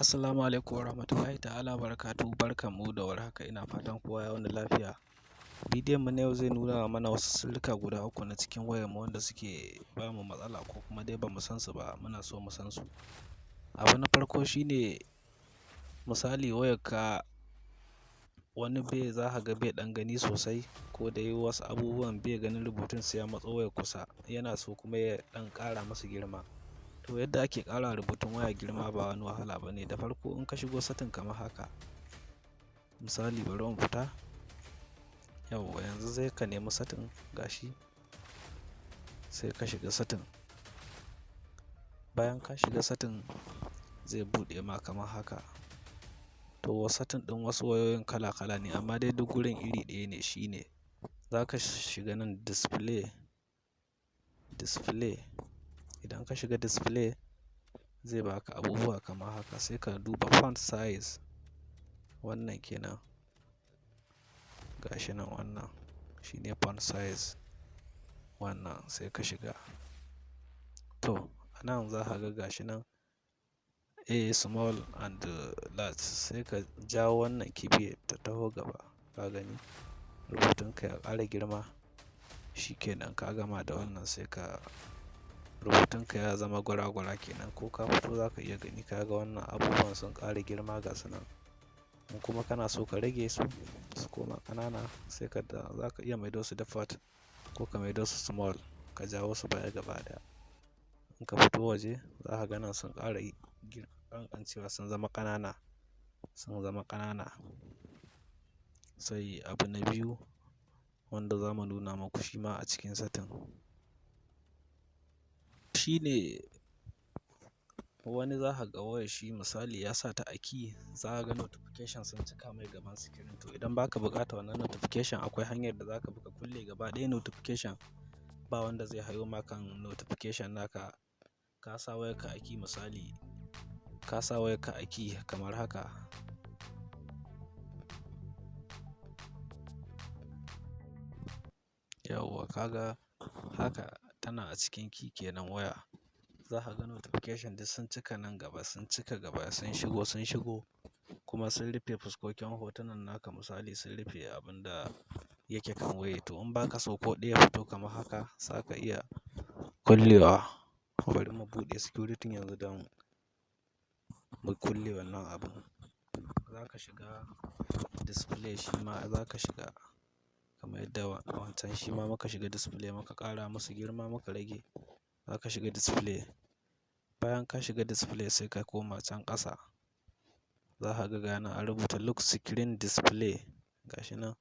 Assalamu alaikum warahmatullahi ta'ala barakatuhu, barkanmu da warhaka, ina fatan kowa ya wani lafiya. Bidiyon mu na yau zai nuna mana wasu sirrika guda uku na cikin wayarmu wanda suke ba mu matsala ko kuma dai ba mu san su ba, muna so mu san su. Abu na farko shine misali wayarka wani bai za ka ga bai ɗan gani sosai, ko dai wasu abubuwan bai ganin rubutun sai ya matso wayar kusa, yana so kuma ya ɗan ƙara masa girma. To yadda ake ƙara rubutun waya girma ba wani wahala ba ne. Da farko in ka shigo setting kamar haka, misali bari mu fita, yauwa yanzu zai ka nemi setting gashi, sai ka shiga setting. Bayan ka shiga setting zai buɗe ma kamar haka. To setting ɗin wasu wayoyin kala kala ne, amma dai duk gurin iri ɗaya ne. Shine za ka shiga nan display. Idan ka shiga display zai baka abubuwa kamar haka, sai ka duba font size, wannan kenan, gashi nan, wannan shine font size, wannan sai ka shiga. To anan za ka ga gashi nan A small and large, sai ka jawo wannan keybind ta taho gaba, ka gani rubutunka ya ƙara girma. Shikenan ka gama da wannan, sai ka rubutunka ya zama gwara-gwara kenan, ko ka fito za ka iya gani. Ka ga wannan abubuwan sun ƙara girma ga su nan. In kuma kana so ka rage su su koma ƙanana, sai za ka iya maido su default ko ka maido su small, ka jawo su baya gaba ɗaya. In ka fito waje za ka ga nan sun ƙara ƙanƙancewa, sun zama ƙanana. Sai abu na biyu wanda za mu nuna muku shi ma a cikin setting shine wani za ka ga wayar shi misali ya sa ta a key, za ka ga notification sun cika mai gaban screen. To idan baka buƙata wannan notification, akwai hanyar da za ka bi ka kulle gaba ɗaya notification, ba wanda zai hayo ma kan notification naka. Ka sa wayarka a key misali, ka sa wayarka a key kamar haka. Yauwa ka ga haka tana a cikin key kenan waya. Za ka ga notification duk sun cika nan gaba, sun cika gaba, sun shigo kuma sun rufe fuskokin hotunan naka. Misali sun rufe abin da yake kan waya. To in baka so ko ɗaya fito kamar haka, za ka iya kullewa. Bari mu buɗe security yanzu don mu kulle wannan abun. Za ka shiga display, shi ma za ka shiga kamar yadda wancan shi ma muka shiga display, muka ƙara musu girma, muka rage. Za ka shiga display. Bayan ka shiga display sai ka koma can ƙasa. Za ka ga gana an rubuta lock screen display, gashi nan.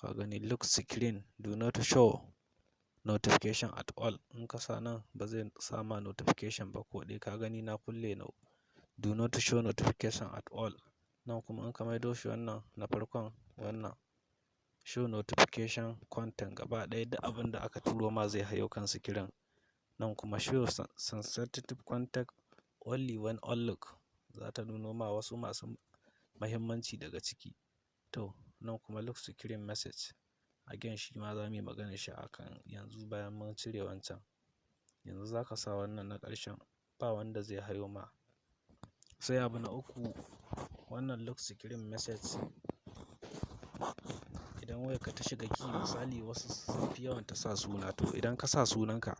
Ka gani lock screen, do not show notification at all. In ka sa nan ba zai sama notification ba ko ɗaya. Ka gani na kulle do not show notification at all. Nan kuma in ka maido shi wannan na farkon, wannan show notification content, gaba ɗaya duk abin da aka turo ma zai hayo kan screen. Nan kuma show sensitive contact only when on lock, za ta nuno ma wasu masu muhimmanci daga ciki. To nan kuma lock screen message, again shi ma za mu yi maganar shi akan yanzu bayan mun cire wancan. Yanzu za ka sa wannan na ƙarshen, ba wanda zai hayo ma. Sai abu na uku, wannan lock screen message idan wayarka ta shiga key misali, wasu sun fi yawan ta sa suna. To idan ka sa sunanka,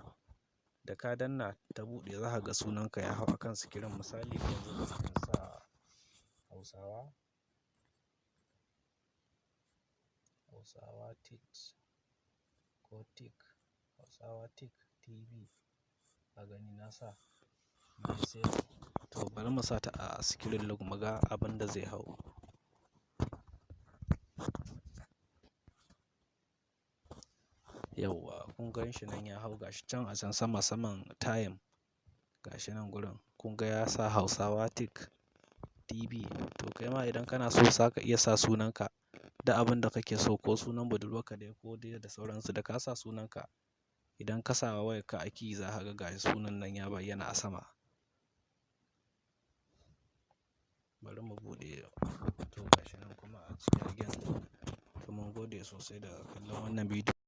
da ka danna ta buɗe, za ka ga sunanka ya hau akan screen. Misali yanzu in sa Hausawa Tech TV, a gani na sa mai sai. To bari mu sa ta a screen lock mu ga abin da zai hau. Yauwa kun gan shi nan ya hau, gashi can a can sama saman time, gashi nan gurin kun ga ya sa Hausawa Tech TV. To kai ma idan kana so za ka iya sa sunanka da abin da kake so, ko sunan budurwarka dai ko dai da sauransu. Da ka sa sunanka, idan ka sa wayarka a key za ka ga gashi sunan nan ya bayyana a sama. Bari mu buɗe. To gashi nan kuma a cikin again. To mun gode sosai da kallon wannan bidiyo.